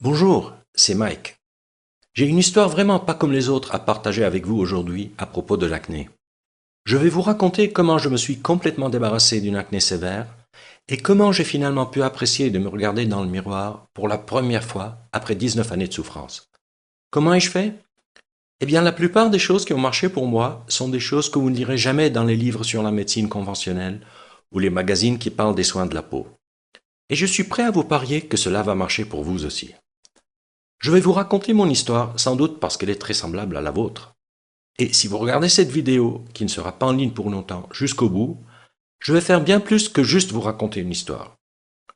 Bonjour, c'est Mike. J'ai une histoire vraiment pas comme les autres à partager avec vous aujourd'hui à propos de l'acné. Je vais vous raconter comment je me suis complètement débarrassé d'une acné sévère et comment j'ai finalement pu apprécier de me regarder dans le miroir pour la première fois après 19 années de souffrance. Comment ai-je fait? Eh bien, la plupart des choses qui ont marché pour moi sont des choses que vous ne lirez jamais dans les livres sur la médecine conventionnelle ou les magazines qui parlent des soins de la peau. Et je suis prêt à vous parier que cela va marcher pour vous aussi. Je vais vous raconter mon histoire, sans doute parce qu'elle est très semblable à la vôtre. Et si vous regardez cette vidéo, qui ne sera pas en ligne pour longtemps, jusqu'au bout, je vais faire bien plus que juste vous raconter une histoire.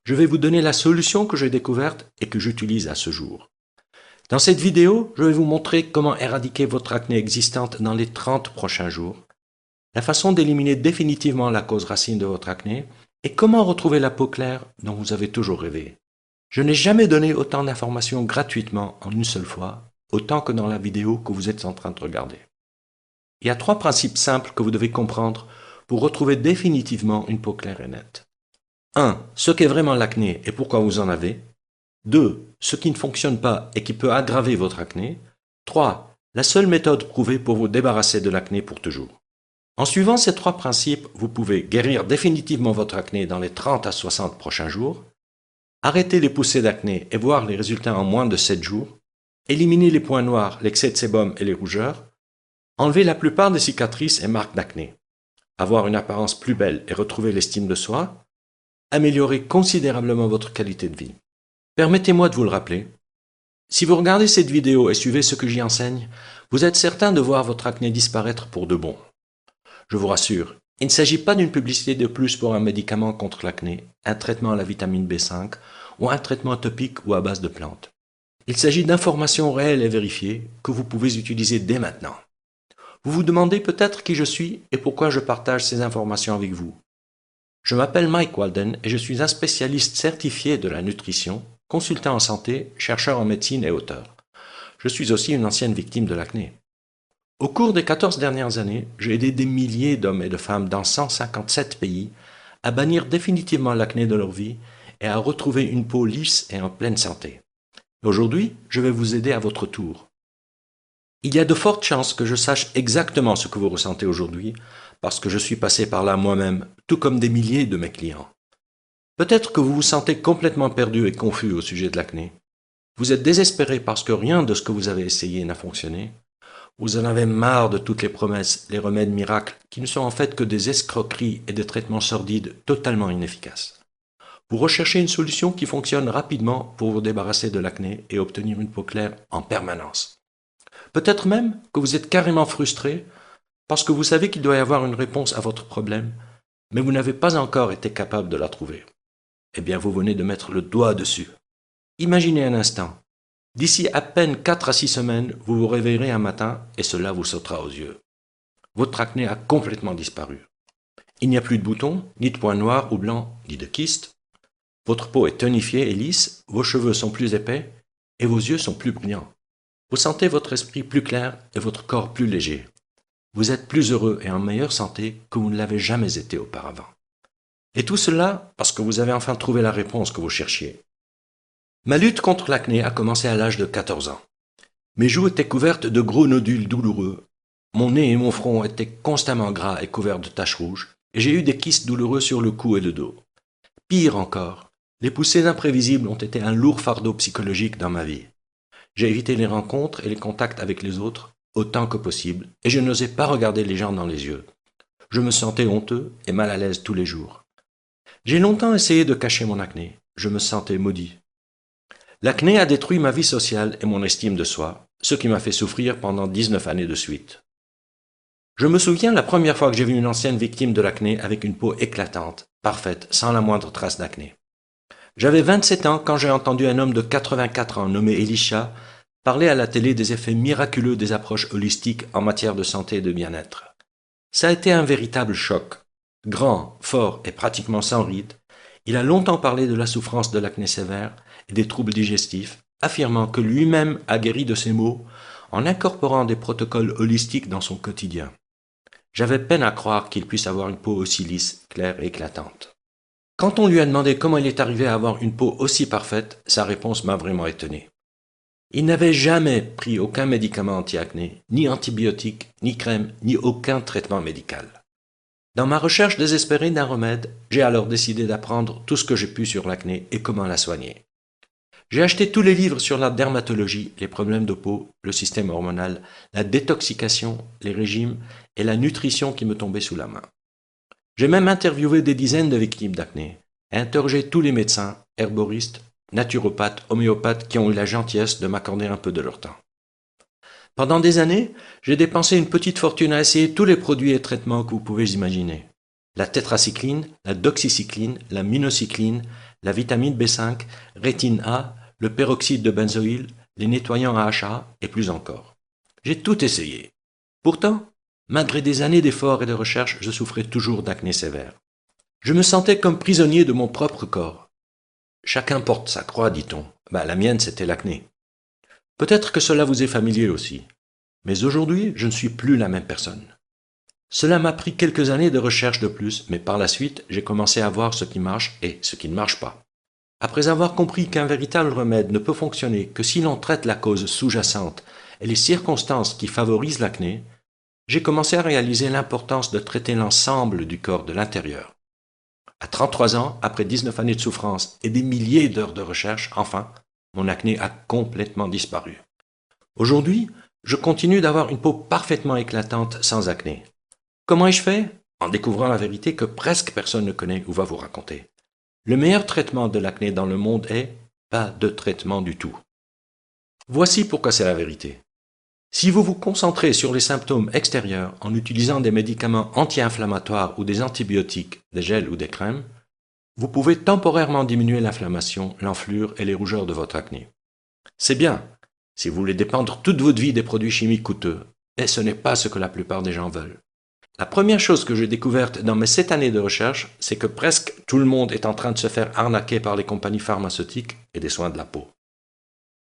Je vais vous donner la solution que j'ai découverte et que j'utilise à ce jour. Dans cette vidéo, je vais vous montrer comment éradiquer votre acné existante dans les 30 prochains jours, la façon d'éliminer définitivement la cause racine de votre acné et comment retrouver la peau claire dont vous avez toujours rêvé. Je n'ai jamais donné autant d'informations gratuitement en une seule fois, autant que dans la vidéo que vous êtes en train de regarder. Il y a 3 principes simples que vous devez comprendre pour retrouver définitivement une peau claire et nette. 1. Ce qu'est vraiment l'acné et pourquoi vous en avez. 2. Ce qui ne fonctionne pas et qui peut aggraver votre acné. 3. La seule méthode prouvée pour vous débarrasser de l'acné pour toujours. En suivant ces 3 principes, vous pouvez guérir définitivement votre acné dans les 30 à 60 prochains jours, arrêter les poussées d'acné et voir les résultats en moins de 7 jours, éliminer les points noirs, l'excès de sébum et les rougeurs, enlever la plupart des cicatrices et marques d'acné, avoir une apparence plus belle et retrouver l'estime de soi, améliorer considérablement votre qualité de vie. Permettez-moi de vous le rappeler, si vous regardez cette vidéo et suivez ce que j'y enseigne, vous êtes certain de voir votre acné disparaître pour de bon. Je vous rassure, il ne s'agit pas d'une publicité de plus pour un médicament contre l'acné, un traitement à la vitamine B5 ou un traitement topique ou à base de plantes. Il s'agit d'informations réelles et vérifiées que vous pouvez utiliser dès maintenant. Vous vous demandez peut-être qui je suis et pourquoi je partage ces informations avec vous. Je m'appelle Mike Walden et je suis un spécialiste certifié de la nutrition, consultant en santé, chercheur en médecine et auteur. Je suis aussi une ancienne victime de l'acné. Au cours des 14 dernières années, j'ai aidé des milliers d'hommes et de femmes dans 157 pays à bannir définitivement l'acné de leur vie et à retrouver une peau lisse et en pleine santé. Aujourd'hui, je vais vous aider à votre tour. Il y a de fortes chances que je sache exactement ce que vous ressentez aujourd'hui parce que je suis passé par là moi-même, tout comme des milliers de mes clients. Peut-être que vous vous sentez complètement perdu et confus au sujet de l'acné. Vous êtes désespéré parce que rien de ce que vous avez essayé n'a fonctionné. Vous en avez marre de toutes les promesses, les remèdes miracles, qui ne sont en fait que des escroqueries et des traitements sordides totalement inefficaces. Vous recherchez une solution qui fonctionne rapidement pour vous débarrasser de l'acné et obtenir une peau claire en permanence. Peut-être même que vous êtes carrément frustré parce que vous savez qu'il doit y avoir une réponse à votre problème, mais vous n'avez pas encore été capable de la trouver. Eh bien, vous venez de mettre le doigt dessus. Imaginez un instant. D'ici à peine 4 à 6 semaines, vous vous réveillerez un matin et cela vous sautera aux yeux. Votre acné a complètement disparu. Il n'y a plus de boutons, ni de points noirs ou blancs, ni de kystes. Votre peau est tonifiée et lisse, vos cheveux sont plus épais et vos yeux sont plus brillants. Vous sentez votre esprit plus clair et votre corps plus léger. Vous êtes plus heureux et en meilleure santé que vous ne l'avez jamais été auparavant. Et tout cela parce que vous avez enfin trouvé la réponse que vous cherchiez. Ma lutte contre l'acné a commencé à l'âge de 14 ans. Mes joues étaient couvertes de gros nodules douloureux, mon nez et mon front étaient constamment gras et couverts de taches rouges, et j'ai eu des kystes douloureux sur le cou et le dos. Pire encore, les poussées imprévisibles ont été un lourd fardeau psychologique dans ma vie. J'ai évité les rencontres et les contacts avec les autres autant que possible, et je n'osais pas regarder les gens dans les yeux. Je me sentais honteux et mal à l'aise tous les jours. J'ai longtemps essayé de cacher mon acné, je me sentais maudit. L'acné a détruit ma vie sociale et mon estime de soi, ce qui m'a fait souffrir pendant 19 années de suite. Je me souviens la première fois que j'ai vu une ancienne victime de l'acné avec une peau éclatante, parfaite, sans la moindre trace d'acné. J'avais 27 ans quand j'ai entendu un homme de 84 ans nommé Elisha parler à la télé des effets miraculeux des approches holistiques en matière de santé et de bien-être. Ça a été un véritable choc. Grand, fort et pratiquement sans ride, il a longtemps parlé de la souffrance de l'acné sévère et des troubles digestifs, affirmant que lui-même a guéri de ces maux en incorporant des protocoles holistiques dans son quotidien. J'avais peine à croire qu'il puisse avoir une peau aussi lisse, claire et éclatante. Quand on lui a demandé comment il est arrivé à avoir une peau aussi parfaite, sa réponse m'a vraiment étonné. Il n'avait jamais pris aucun médicament anti-acné, ni antibiotiques, ni crème, ni aucun traitement médical. Dans ma recherche désespérée d'un remède, j'ai alors décidé d'apprendre tout ce que j'ai pu sur l'acné et comment la soigner. J'ai acheté tous les livres sur la dermatologie, les problèmes de peau, le système hormonal, la détoxication, les régimes et la nutrition qui me tombaient sous la main. J'ai même interviewé des dizaines de victimes d'acné et interrogé tous les médecins, herboristes, naturopathes, homéopathes qui ont eu la gentillesse de m'accorder un peu de leur temps. Pendant des années, j'ai dépensé une petite fortune à essayer tous les produits et traitements que vous pouvez imaginer. La tétracycline, la doxycycline, la minocycline, la vitamine B5, rétine A, le peroxyde de benzoïle, les nettoyants AHA et plus encore. J'ai tout essayé. Pourtant, malgré des années d'efforts et de recherche, je souffrais toujours d'acné sévère. Je me sentais comme prisonnier de mon propre corps. Chacun porte sa croix, dit-on. La mienne, c'était l'acné. Peut-être que cela vous est familier aussi. Mais aujourd'hui, je ne suis plus la même personne. Cela m'a pris quelques années de recherche de plus, mais par la suite, j'ai commencé à voir ce qui marche et ce qui ne marche pas. Après avoir compris qu'un véritable remède ne peut fonctionner que si l'on traite la cause sous-jacente et les circonstances qui favorisent l'acné, j'ai commencé à réaliser l'importance de traiter l'ensemble du corps de l'intérieur. À 33 ans, après 19 années de souffrance et des milliers d'heures de recherche, enfin, mon acné a complètement disparu. Aujourd'hui, je continue d'avoir une peau parfaitement éclatante sans acné. Comment ai-je fait? En découvrant la vérité que presque personne ne connaît ou va vous raconter. Le meilleur traitement de l'acné dans le monde est pas de traitement du tout. Voici pourquoi c'est la vérité. Si vous vous concentrez sur les symptômes extérieurs en utilisant des médicaments anti-inflammatoires ou des antibiotiques, des gels ou des crèmes, vous pouvez temporairement diminuer l'inflammation, l'enflure et les rougeurs de votre acné. C'est bien, si vous voulez dépendre toute votre vie des produits chimiques coûteux, mais ce n'est pas ce que la plupart des gens veulent. La première chose que j'ai découverte dans mes 7 années de recherche, c'est que presque tout le monde est en train de se faire arnaquer par les compagnies pharmaceutiques et des soins de la peau.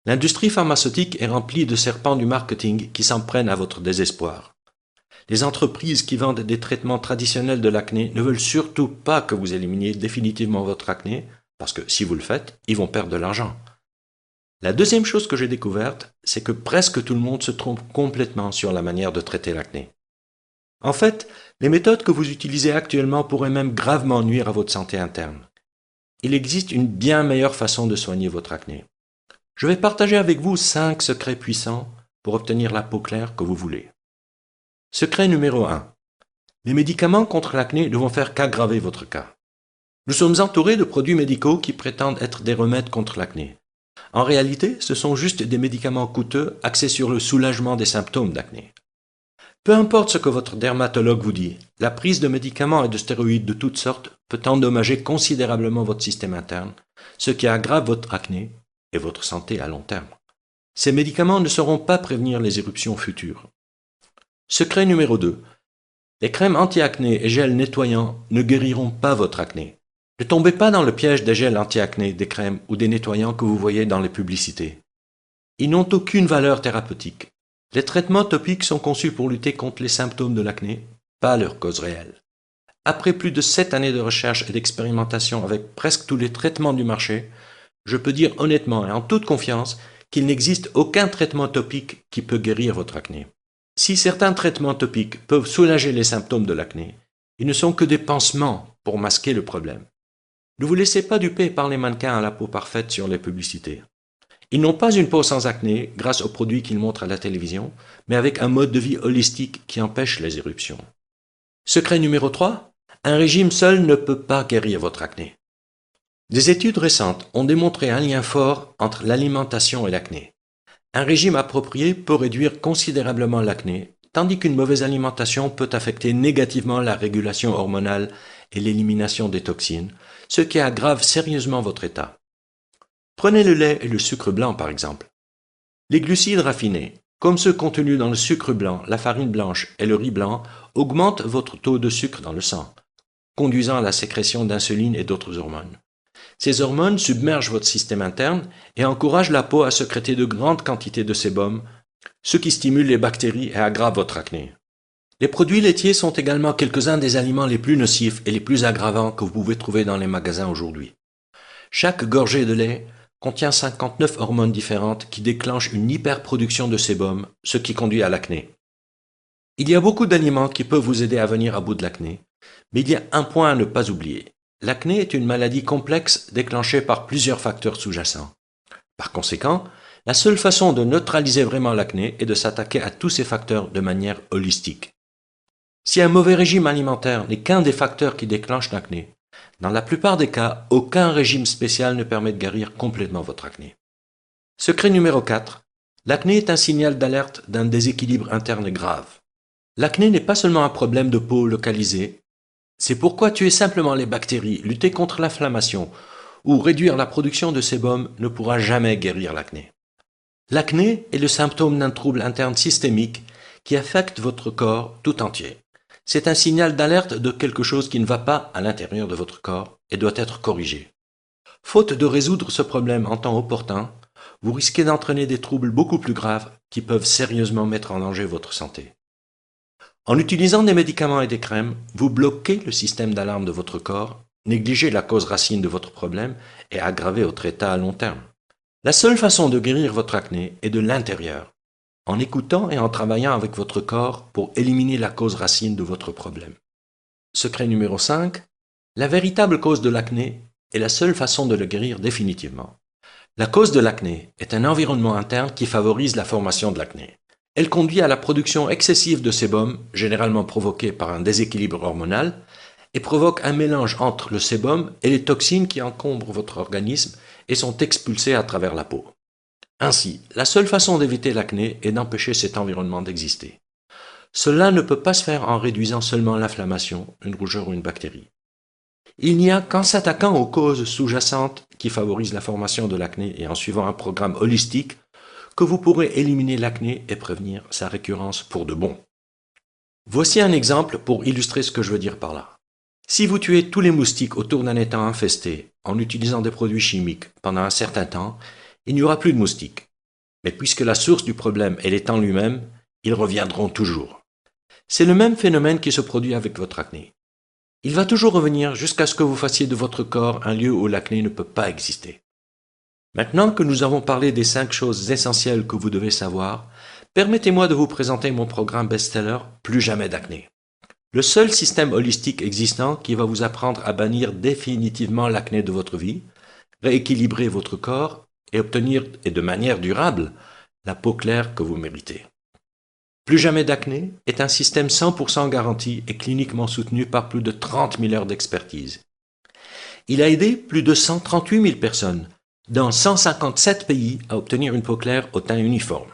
L'industrie pharmaceutique est remplie de serpents du marketing qui s'en prennent à votre désespoir. Les entreprises qui vendent des traitements traditionnels de l'acné ne veulent surtout pas que vous éliminiez définitivement votre acné, parce que si vous le faites, ils vont perdre de l'argent. La deuxième chose que j'ai découverte, c'est que presque tout le monde se trompe complètement sur la manière de traiter l'acné. En fait, les méthodes que vous utilisez actuellement pourraient même gravement nuire à votre santé interne. Il existe une bien meilleure façon de soigner votre acné. Je vais partager avec vous 5 secrets puissants pour obtenir la peau claire que vous voulez. Secret numéro 1. Les médicaments contre l'acné ne vont faire qu'aggraver votre cas. Nous sommes entourés de produits médicaux qui prétendent être des remèdes contre l'acné. En réalité, ce sont juste des médicaments coûteux axés sur le soulagement des symptômes d'acné. Peu importe ce que votre dermatologue vous dit, la prise de médicaments et de stéroïdes de toutes sortes peut endommager considérablement votre système interne, ce qui aggrave votre acné et votre santé à long terme. Ces médicaments ne sauront pas prévenir les éruptions futures. Secret numéro 2. Les crèmes anti-acné et gels nettoyants ne guériront pas votre acné. Ne tombez pas dans le piège des gels anti-acné, des crèmes ou des nettoyants que vous voyez dans les publicités. Ils n'ont aucune valeur thérapeutique. Les traitements topiques sont conçus pour lutter contre les symptômes de l'acné, pas leur cause réelle. Après plus de 7 années de recherche et d'expérimentation avec presque tous les traitements du marché, je peux dire honnêtement et en toute confiance qu'il n'existe aucun traitement topique qui peut guérir votre acné. Si certains traitements topiques peuvent soulager les symptômes de l'acné, ils ne sont que des pansements pour masquer le problème. Ne vous laissez pas duper par les mannequins à la peau parfaite sur les publicités. Ils n'ont pas une peau sans acné grâce aux produits qu'ils montrent à la télévision, mais avec un mode de vie holistique qui empêche les éruptions. Secret numéro 3. Un régime seul ne peut pas guérir votre acné. Des études récentes ont démontré un lien fort entre l'alimentation et l'acné. Un régime approprié peut réduire considérablement l'acné, tandis qu'une mauvaise alimentation peut affecter négativement la régulation hormonale et l'élimination des toxines, ce qui aggrave sérieusement votre état. Prenez le lait et le sucre blanc par exemple. Les glucides raffinés, comme ceux contenus dans le sucre blanc, la farine blanche et le riz blanc, augmentent votre taux de sucre dans le sang, conduisant à la sécrétion d'insuline et d'autres hormones. Ces hormones submergent votre système interne et encouragent la peau à sécréter de grandes quantités de sébum, ce qui stimule les bactéries et aggrave votre acné. Les produits laitiers sont également quelques-uns des aliments les plus nocifs et les plus aggravants que vous pouvez trouver dans les magasins aujourd'hui. Chaque gorgée de lait contient 59 hormones différentes qui déclenchent une hyperproduction de sébum, ce qui conduit à l'acné. Il y a beaucoup d'aliments qui peuvent vous aider à venir à bout de l'acné, mais il y a un point à ne pas oublier. L'acné est une maladie complexe déclenchée par plusieurs facteurs sous-jacents. Par conséquent, la seule façon de neutraliser vraiment l'acné est de s'attaquer à tous ces facteurs de manière holistique. Si un mauvais régime alimentaire n'est qu'un des facteurs qui déclenchent l'acné, dans la plupart des cas, aucun régime spécial ne permet de guérir complètement votre acné. Secret numéro 4. L'acné est un signal d'alerte d'un déséquilibre interne grave. L'acné n'est pas seulement un problème de peau localisé, c'est pourquoi tuer simplement les bactéries, lutter contre l'inflammation ou réduire la production de sébum ne pourra jamais guérir l'acné. L'acné est le symptôme d'un trouble interne systémique qui affecte votre corps tout entier. C'est un signal d'alerte de quelque chose qui ne va pas à l'intérieur de votre corps et doit être corrigé. Faute de résoudre ce problème en temps opportun, vous risquez d'entraîner des troubles beaucoup plus graves qui peuvent sérieusement mettre en danger votre santé. En utilisant des médicaments et des crèmes, vous bloquez le système d'alarme de votre corps, négligez la cause racine de votre problème et aggravez votre état à long terme. La seule façon de guérir votre acné est de l'intérieur, en écoutant et en travaillant avec votre corps pour éliminer la cause racine de votre problème. Secret numéro 5. La véritable cause de l'acné est la seule façon de le guérir définitivement. La cause de l'acné est un environnement interne qui favorise la formation de l'acné. Elle conduit à la production excessive de sébum, généralement provoquée par un déséquilibre hormonal, et provoque un mélange entre le sébum et les toxines qui encombrent votre organisme et sont expulsées à travers la peau. Ainsi, la seule façon d'éviter l'acné est d'empêcher cet environnement d'exister. Cela ne peut pas se faire en réduisant seulement l'inflammation, une rougeur ou une bactérie. Il n'y a qu'en s'attaquant aux causes sous-jacentes qui favorisent la formation de l'acné et en suivant un programme holistique que vous pourrez éliminer l'acné et prévenir sa récurrence pour de bon. Voici un exemple pour illustrer ce que je veux dire par là. Si vous tuez tous les moustiques autour d'un étang infesté en utilisant des produits chimiques pendant un certain temps, il n'y aura plus de moustiques. Mais puisque la source du problème est l'étang lui-même, ils reviendront toujours. C'est le même phénomène qui se produit avec votre acné. Il va toujours revenir jusqu'à ce que vous fassiez de votre corps un lieu où l'acné ne peut pas exister. Maintenant que nous avons parlé des 5 choses essentielles que vous devez savoir, permettez-moi de vous présenter mon programme best-seller Plus jamais d'acné. Le seul système holistique existant qui va vous apprendre à bannir définitivement l'acné de votre vie, rééquilibrer votre corps et obtenir, et de manière durable, la peau claire que vous méritez. Plus jamais d'acné est un système 100% garanti et cliniquement soutenu par plus de 30 000 heures d'expertise. Il a aidé plus de 138 000 personnes dans 157 pays à obtenir une peau claire au teint uniforme.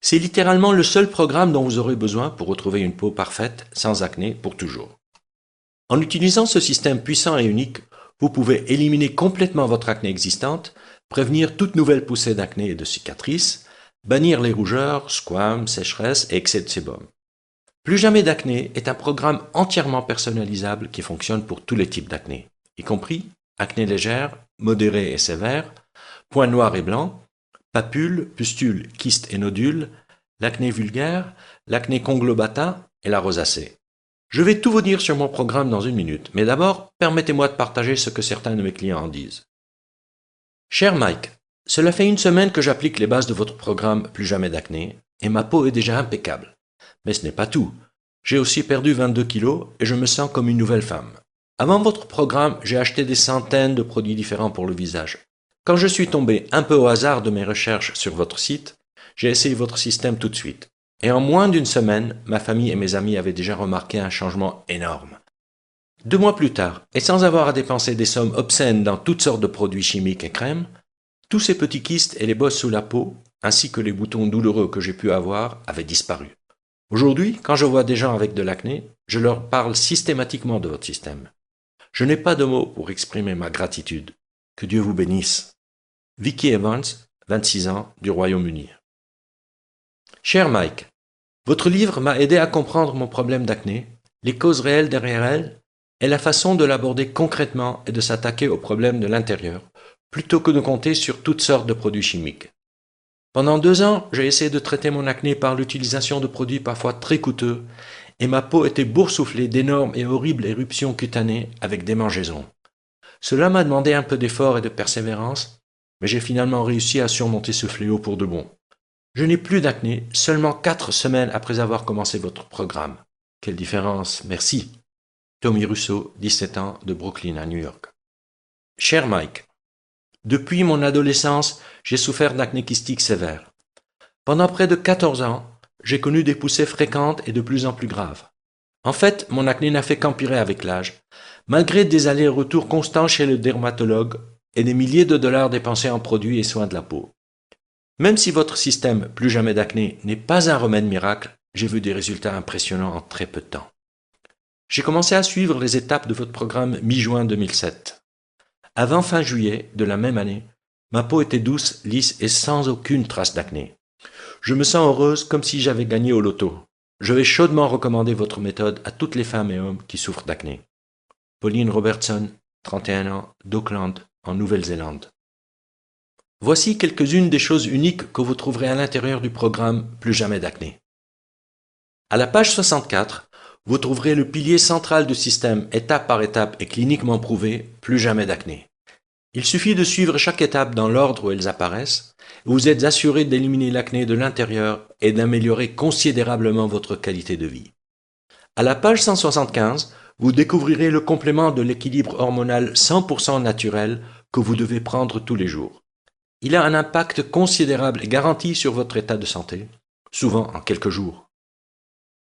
C'est littéralement le seul programme dont vous aurez besoin pour retrouver une peau parfaite, sans acné, pour toujours. En utilisant ce système puissant et unique, vous pouvez éliminer complètement votre acné existante, prévenir toute nouvelle poussée d'acné et de cicatrices, bannir les rougeurs, squames, sécheresses et excès de sébum. Plus jamais d'acné est un programme entièrement personnalisable qui fonctionne pour tous les types d'acné, y compris acné légère, modérée et sévère, points noirs et blancs, papules, pustules, kystes et nodules, l'acné vulgaire, l'acné conglobata et la rosacée. Je vais tout vous dire sur mon programme dans une minute, mais d'abord, permettez-moi de partager ce que certains de mes clients en disent. Cher Mike, cela fait une semaine que j'applique les bases de votre programme Plus jamais d'acné, et ma peau est déjà impeccable. Mais ce n'est pas tout. J'ai aussi perdu 22 kilos et je me sens comme une nouvelle femme. Avant votre programme, j'ai acheté des centaines de produits différents pour le visage. Quand je suis tombé un peu au hasard de mes recherches sur votre site, j'ai essayé votre système tout de suite. Et en moins d'une semaine, ma famille et mes amis avaient déjà remarqué un changement énorme. 2 mois plus tard, et sans avoir à dépenser des sommes obscènes dans toutes sortes de produits chimiques et crèmes, tous ces petits kystes et les bosses sous la peau, ainsi que les boutons douloureux que j'ai pu avoir, avaient disparu. Aujourd'hui, quand je vois des gens avec de l'acné, je leur parle systématiquement de votre système. Je n'ai pas de mots pour exprimer ma gratitude. Que Dieu vous bénisse. Vicky Evans, 26 ans, du Royaume-Uni. Cher Mike, votre livre m'a aidé à comprendre mon problème d'acné, les causes réelles derrière elle, et la façon de l'aborder concrètement et de s'attaquer aux problèmes de l'intérieur, plutôt que de compter sur toutes sortes de produits chimiques. Pendant 2 ans, j'ai essayé de traiter mon acné par l'utilisation de produits parfois très coûteux, et ma peau était boursouflée d'énormes et horribles éruptions cutanées avec démangeaisons. Cela m'a demandé un peu d'effort et de persévérance, mais j'ai finalement réussi à surmonter ce fléau pour de bon. Je n'ai plus d'acné seulement 4 semaines après avoir commencé votre programme. Quelle différence, merci. Tommy Russo, 17 ans, de Brooklyn à New York. Cher Mike, depuis mon adolescence, j'ai souffert d'acné kystique sévère. Pendant près de 14 ans, j'ai connu des poussées fréquentes et de plus en plus graves. En fait, mon acné n'a fait qu'empirer avec l'âge, malgré des allers-retours constants chez le dermatologue et des milliers de dollars dépensés en produits et soins de la peau. Même si votre système Plus jamais d'acné n'est pas un remède miracle, j'ai vu des résultats impressionnants en très peu de temps. J'ai commencé à suivre les étapes de votre programme mi-juin 2007. Avant fin juillet de la même année, ma peau était douce, lisse et sans aucune trace d'acné. Je me sens heureuse comme si j'avais gagné au loto. Je vais chaudement recommander votre méthode à toutes les femmes et hommes qui souffrent d'acné. Pauline Robertson, 31 ans, d'Auckland, en Nouvelle-Zélande. Voici quelques-unes des choses uniques que vous trouverez à l'intérieur du programme Plus jamais d'acné. À la page 64, vous trouverez le pilier central du système étape par étape et cliniquement prouvé Plus jamais d'acné. Il suffit de suivre chaque étape dans l'ordre où elles apparaissent, et vous êtes assuré d'éliminer l'acné de l'intérieur et d'améliorer considérablement votre qualité de vie. À la page 175, vous découvrirez le complément de l'équilibre hormonal 100% naturel que vous devez prendre tous les jours. Il a un impact considérable et garanti sur votre état de santé, souvent en quelques jours.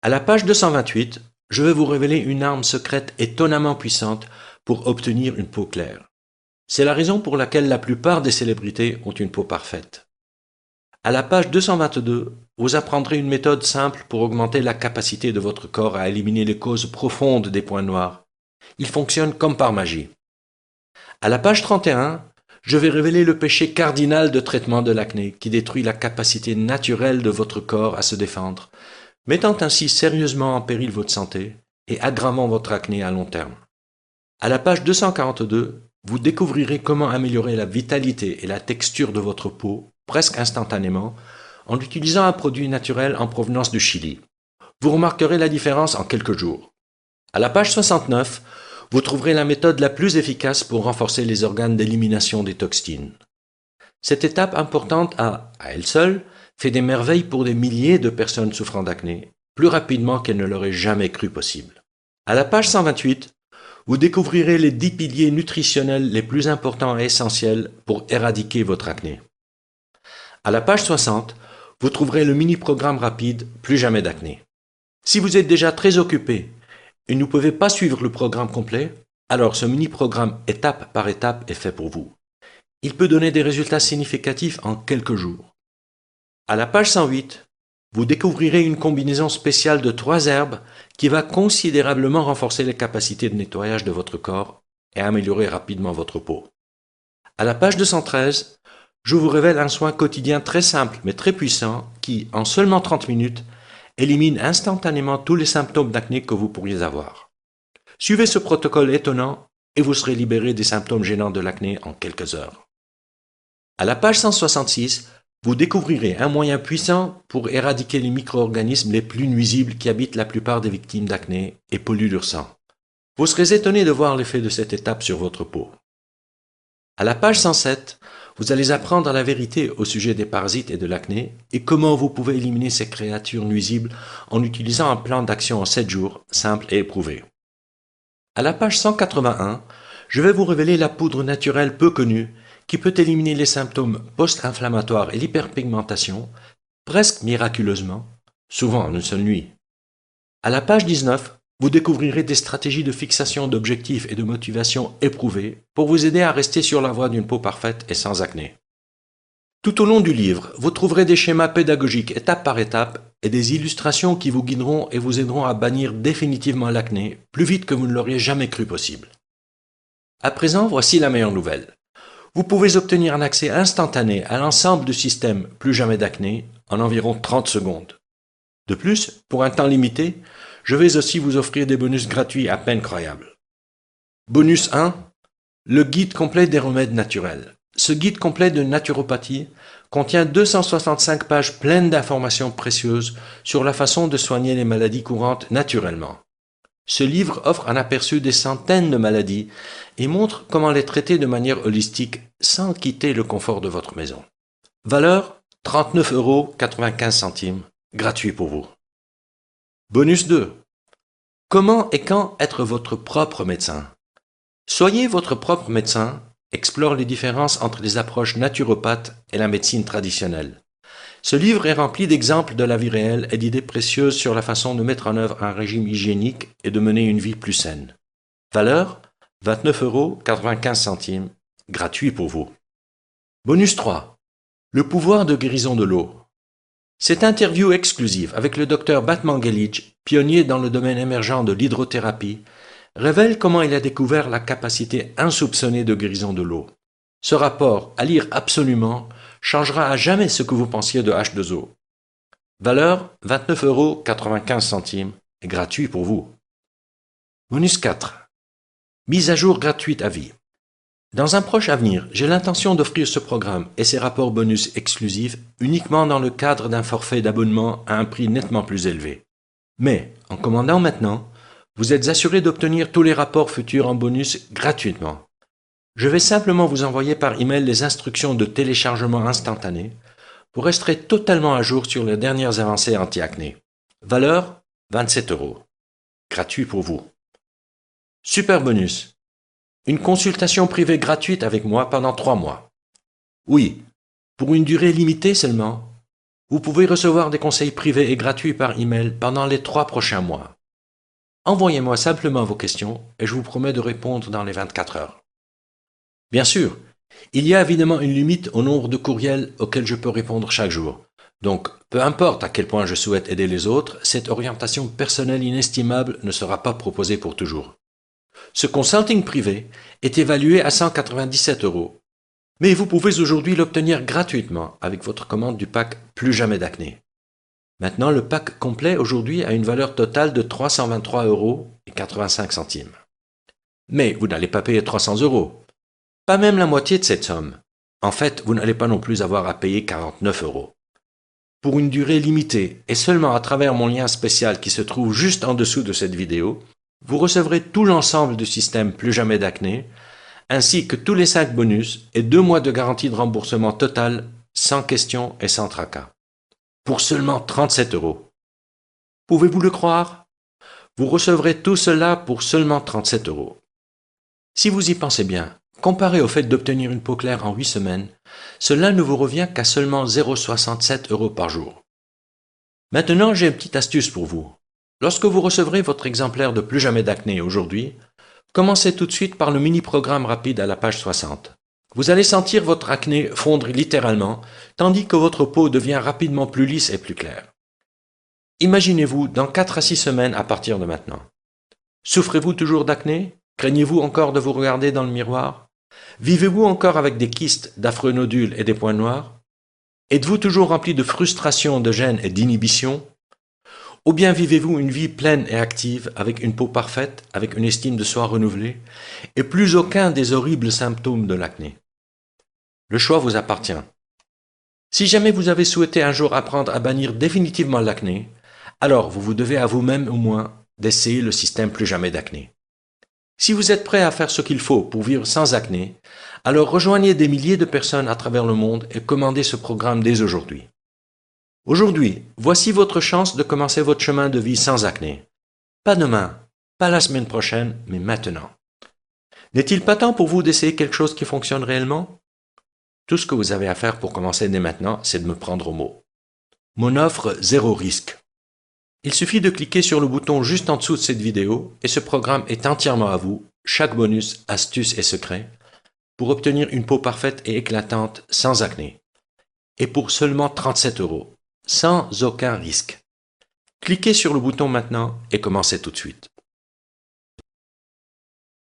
À la page 228, je vais vous révéler une arme secrète étonnamment puissante pour obtenir une peau claire. C'est la raison pour laquelle la plupart des célébrités ont une peau parfaite. À la page 222, vous apprendrez une méthode simple pour augmenter la capacité de votre corps à éliminer les causes profondes des points noirs. Il fonctionne comme par magie. À la page 31, je vais révéler le péché cardinal de traitement de l'acné qui détruit la capacité naturelle de votre corps à se défendre, mettant ainsi sérieusement en péril votre santé et aggravant votre acné à long terme. À la page 242, vous découvrirez comment améliorer la vitalité et la texture de votre peau presque instantanément en utilisant un produit naturel en provenance du Chili. Vous remarquerez la différence en quelques jours. À la page 69, vous trouverez la méthode la plus efficace pour renforcer les organes d'élimination des toxines. Cette étape importante a, à elle seule, fait des merveilles pour des milliers de personnes souffrant d'acné, plus rapidement qu'elles ne l'auraient jamais cru possible. À la page 128, vous découvrirez les 10 piliers nutritionnels les plus importants et essentiels pour éradiquer votre acné. À la page 60, vous trouverez le mini-programme rapide Plus jamais d'acné. Si vous êtes déjà très occupé et ne pouvez pas suivre le programme complet, alors ce mini-programme étape par étape est fait pour vous. Il peut donner des résultats significatifs en quelques jours. À la page 108, vous découvrirez une combinaison spéciale de 3 herbes qui va considérablement renforcer les capacités de nettoyage de votre corps et améliorer rapidement votre peau. À la page 213, je vous révèle un soin quotidien très simple mais très puissant qui, en seulement 30 minutes, élimine instantanément tous les symptômes d'acné que vous pourriez avoir. Suivez ce protocole étonnant et vous serez libéré des symptômes gênants de l'acné en quelques heures. À la page 166, vous découvrirez un moyen puissant pour éradiquer les micro-organismes les plus nuisibles qui habitent la plupart des victimes d'acné et polluent leur sang. Vous serez étonné de voir l'effet de cette étape sur votre peau. À la page 107, vous allez apprendre la vérité au sujet des parasites et de l'acné et comment vous pouvez éliminer ces créatures nuisibles en utilisant un plan d'action en 7 jours, simple et éprouvé. À la page 181, je vais vous révéler la poudre naturelle peu connue qui peut éliminer les symptômes post-inflammatoires et l'hyperpigmentation, presque miraculeusement, souvent en une seule nuit. À la page 19, vous découvrirez des stratégies de fixation d'objectifs et de motivation éprouvées pour vous aider à rester sur la voie d'une peau parfaite et sans acné. Tout au long du livre, vous trouverez des schémas pédagogiques étape par étape et des illustrations qui vous guideront et vous aideront à bannir définitivement l'acné plus vite que vous ne l'auriez jamais cru possible. À présent, voici la meilleure nouvelle. Vous pouvez obtenir un accès instantané à l'ensemble du système Plus jamais d'acné en environ 30 secondes. De plus, pour un temps limité, je vais aussi vous offrir des bonus gratuits à peine croyables. Bonus 1. Le guide complet des remèdes naturels. Ce guide complet de naturopathie contient 265 pages pleines d'informations précieuses sur la façon de soigner les maladies courantes naturellement. Ce livre offre un aperçu des centaines de maladies et montre comment les traiter de manière holistique sans quitter le confort de votre maison. Valeur 39,95 €, gratuit pour vous. Bonus 2. Comment et quand être votre propre médecin? Soyez votre propre médecin, explore les différences entre les approches naturopathes et la médecine traditionnelle. Ce livre est rempli d'exemples de la vie réelle et d'idées précieuses sur la façon de mettre en œuvre un régime hygiénique et de mener une vie plus saine. Valeur 29,95 €, gratuit pour vous. Bonus 3. Le pouvoir de guérison de l'eau. Cette interview exclusive avec le Dr Batmanghelidj, pionnier dans le domaine émergent de l'hydrothérapie, révèle comment il a découvert la capacité insoupçonnée de guérison de l'eau. Ce rapport, à lire absolument, changera à jamais ce que vous pensiez de H2O. Valeur 29,95 €, et gratuit pour vous. Bonus 4. Mise à jour gratuite à vie. Dans un proche avenir, j'ai l'intention d'offrir ce programme et ses rapports bonus exclusifs uniquement dans le cadre d'un forfait d'abonnement à un prix nettement plus élevé. Mais, en commandant maintenant, vous êtes assuré d'obtenir tous les rapports futurs en bonus gratuitement. Je vais simplement vous envoyer par email les instructions de téléchargement instantané pour rester totalement à jour sur les dernières avancées anti-acné. Valeur 27 €. Gratuit pour vous. Super bonus. Une consultation privée gratuite avec moi pendant 3 mois. Oui, pour une durée limitée seulement. Vous pouvez recevoir des conseils privés et gratuits par email pendant les 3 prochains mois. Envoyez-moi simplement vos questions et je vous promets de répondre dans les 24 heures. Bien sûr, il y a évidemment une limite au nombre de courriels auxquels je peux répondre chaque jour. Donc, peu importe à quel point je souhaite aider les autres, cette orientation personnelle inestimable ne sera pas proposée pour toujours. Ce consulting privé est évalué à 197 €. Mais vous pouvez aujourd'hui l'obtenir gratuitement avec votre commande du pack Plus jamais d'acné. Maintenant, le pack complet aujourd'hui a une valeur totale de 323,85 €. Mais vous n'allez pas payer 300 €. Pas même la moitié de cette somme. En fait, vous n'allez pas non plus avoir à payer 49 €. Pour une durée limitée et seulement à travers mon lien spécial qui se trouve juste en dessous de cette vidéo, vous recevrez tout l'ensemble du système Plus jamais d'acné, ainsi que tous les 5 bonus et 2 mois de garantie de remboursement total, sans question et sans tracas. Pour seulement 37 €. Pouvez-vous le croire? Vous recevrez tout cela pour seulement 37 €. Si vous y pensez bien, comparé au fait d'obtenir une peau claire en 8 semaines, cela ne vous revient qu'à seulement 0,67 € par jour. Maintenant, j'ai une petite astuce pour vous. Lorsque vous recevrez votre exemplaire de Plus jamais d'acné aujourd'hui, commencez tout de suite par le mini-programme rapide à la page 60. Vous allez sentir votre acné fondre littéralement, tandis que votre peau devient rapidement plus lisse et plus claire. Imaginez-vous dans 4 à 6 semaines à partir de maintenant. Souffrez-vous toujours d'acné? Craignez-vous encore de vous regarder dans le miroir? Vivez-vous encore avec des kystes, d'affreux nodules et des points noirs? Êtes-vous toujours rempli de frustration, de gêne et d'inhibition? Ou bien vivez-vous une vie pleine et active, avec une peau parfaite, avec une estime de soi renouvelée, et plus aucun des horribles symptômes de l'acné? Le choix vous appartient. Si jamais vous avez souhaité un jour apprendre à bannir définitivement l'acné, alors vous devez à vous-même au moins d'essayer le système Plus jamais d'acné. Si vous êtes prêt à faire ce qu'il faut pour vivre sans acné, alors rejoignez des milliers de personnes à travers le monde et commandez ce programme dès aujourd'hui. Aujourd'hui, voici votre chance de commencer votre chemin de vie sans acné. Pas demain, pas la semaine prochaine, mais maintenant. N'est-il pas temps pour vous d'essayer quelque chose qui fonctionne réellement? Tout ce que vous avez à faire pour commencer dès maintenant, c'est de me prendre au mot. Mon offre 0 risque. Il suffit de cliquer sur le bouton juste en dessous de cette vidéo et ce programme est entièrement à vous, chaque bonus, astuce et secret, pour obtenir une peau parfaite et éclatante sans acné. Et pour seulement 37 €, sans aucun risque. Cliquez sur le bouton maintenant et commencez tout de suite.